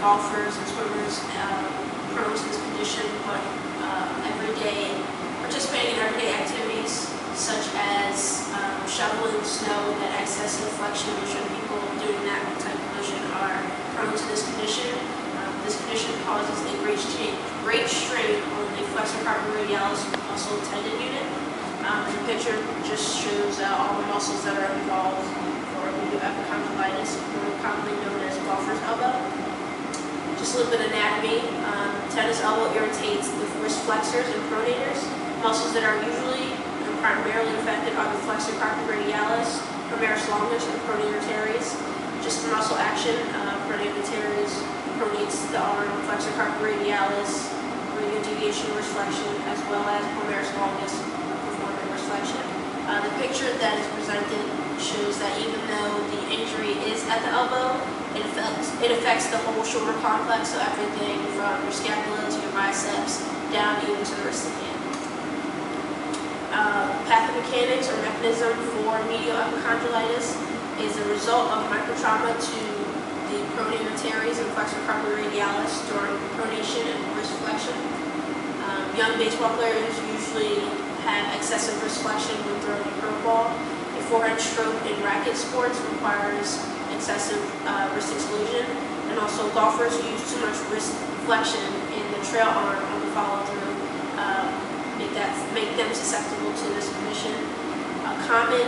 golfers and swimmers prone to this condition, but participating in everyday activities such as shoveling snow, that excessive flexion motion, people doing that type of motion are prone to this condition. This condition causes a great strain on the flexor carpi radialis muscle tendon unit. The picture just shows all the muscles that are involved for medial epicondylitis, more commonly known as golfer's elbow. Just a little bit of anatomy. Tennis elbow irritates the wrist flexors and pronators. Muscles that are usually and primarily affected are the flexor carpi radialis, femoris longus, and pronator teres. Just the muscle action, pronator teres pronates the arm, flexor carpi radialis, radial deviation wrist flexion, as well as femoris longus, performing wrist flexion. The picture that is presented shows that even though the injury is at the elbow, it affects the whole shoulder complex, so everything from your scapula to your biceps down even to the wrist and hand. Pathomechanics or mechanism for medial epicondylitis is a result of microtrauma to the pronator teres and flexor carpi radialis during pronation and wrist flexion. Young baseball players usually have excessive wrist flexion when throwing a curveball. A forehand stroke in racket sports requires excessive wrist exclusion, and also golfers who use too much wrist flexion in the trail arm on the follow through make them susceptible to this condition. A common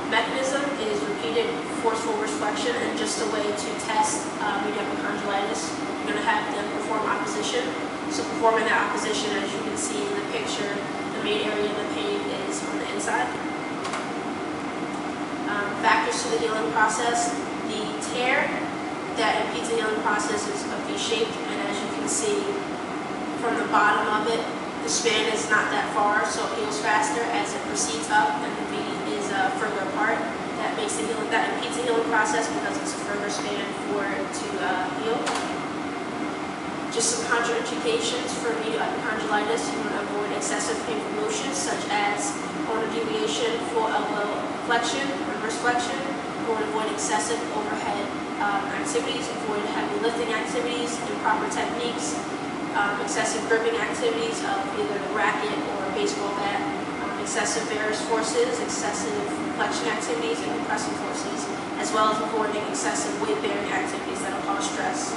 mechanism is repeated forceful wrist flexion, and just a way to test medial epicondylitis, you're going to have them perform opposition. So performing that opposition, as you can see in the picture, the main area of the pain is on the inside. Factors to the healing process. The tear that impedes the healing process is V-shaped, and as you can see from the bottom of it, the span is not that far, so it heals faster as it proceeds up, and the V is further apart. That impedes the healing process because it's a further span for it to heal. Just some contraindications for medial epicondylitis. You want to avoid excessive painful motions such as ulnar deviation, full elbow flexion, or wrist flexion. You want to avoid excessive overhead activities, avoid heavy lifting activities, improper techniques, excessive gripping activities of either a racket or a baseball bat, excessive varus forces, excessive flexion activities, and compressive forces, as well as avoiding excessive weight-bearing activities that will cause stress.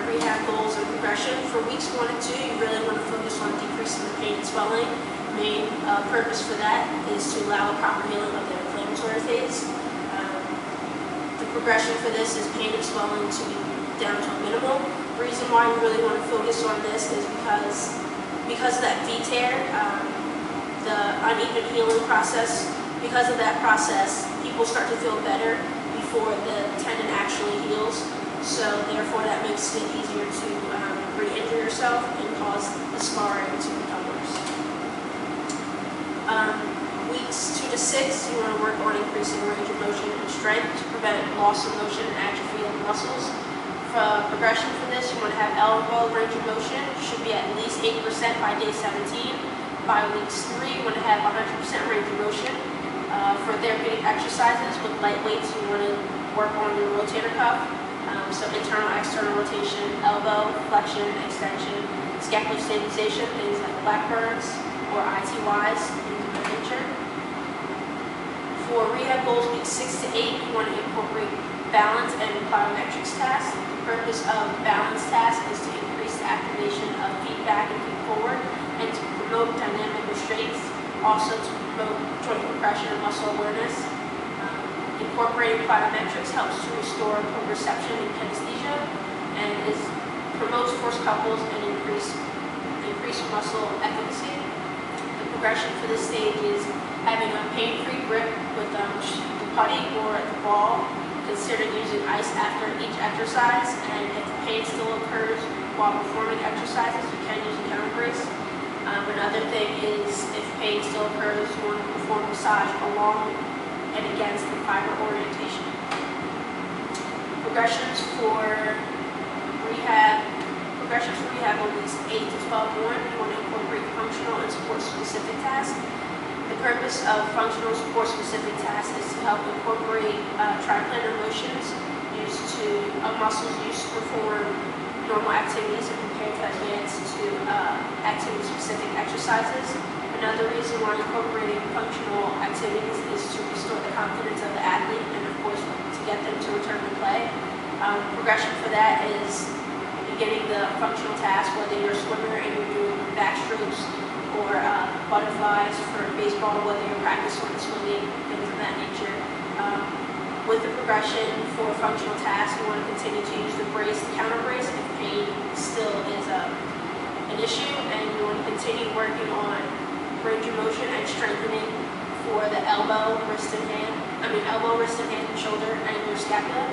Rehab goals and progression. For weeks 1 and 2, you really want to focus on decreasing the pain and swelling. Main purpose for that is to allow the proper healing of the inflammatory phase. The progression for this is pain and swelling to be down to a minimal. The reason why you really want to focus on this is because of that V tear, the uneven healing process. Because of that process, people start to feel better before the tendon actually heals. So therefore, that makes it easier to re-injure yourself and cause the scarring to become worse. Weeks 2 to 6, you want to work on increasing range of motion and strength to prevent loss of motion and atrophy of muscles. For progression for this, you want to have elbow range of motion should be at least 8% by day 17. By weeks 3, you want to have 100% range of motion. For therapeutic exercises with light weights, you want to work on your rotator cuff. So internal, external rotation, elbow, flexion, extension, scapular stabilization, things like Blackburns or ITYs, things of that nature. For rehab goals, weeks 6 to 8, you want to incorporate balance and plyometrics tasks. The purpose of balance tasks is to increase the activation of feet back and feet forward, and to promote dynamic restraints, also to promote joint compression and muscle awareness. Incorporating plyometrics helps to restore proprioception and kinesthesia, and promotes force couples and increase muscle efficacy. The progression for this stage is having a pain-free grip with the putty or the ball. Consider using ice after each exercise, and if the pain still occurs while performing exercises, you can use a counter brace. Another thing is, if pain still occurs, you want to perform massage along and against the fiber orientation. Progressions for rehab on weeks 8 to 12 1, you want to incorporate functional and sport specific tasks. The The purpose of functional support specific tasks is to help incorporate triplanar motions used to muscles used to perform normal activities and prepare to advance to activity specific exercises. Another reason why incorporating functional activities is to restore the confidence of the athlete and of course to get them to return to play. Progression for that is beginning the functional task, whether you're a swimmer and you're doing backstrokes or butterflies for baseball, whether you're practicing swimming, things of that nature. With the progression for functional tasks, you want to continue to use the brace, the counter brace, if pain still is an issue, and you want to continue working on range of motion and strengthening for the elbow, wrist, and hand, and shoulder, and your scapula.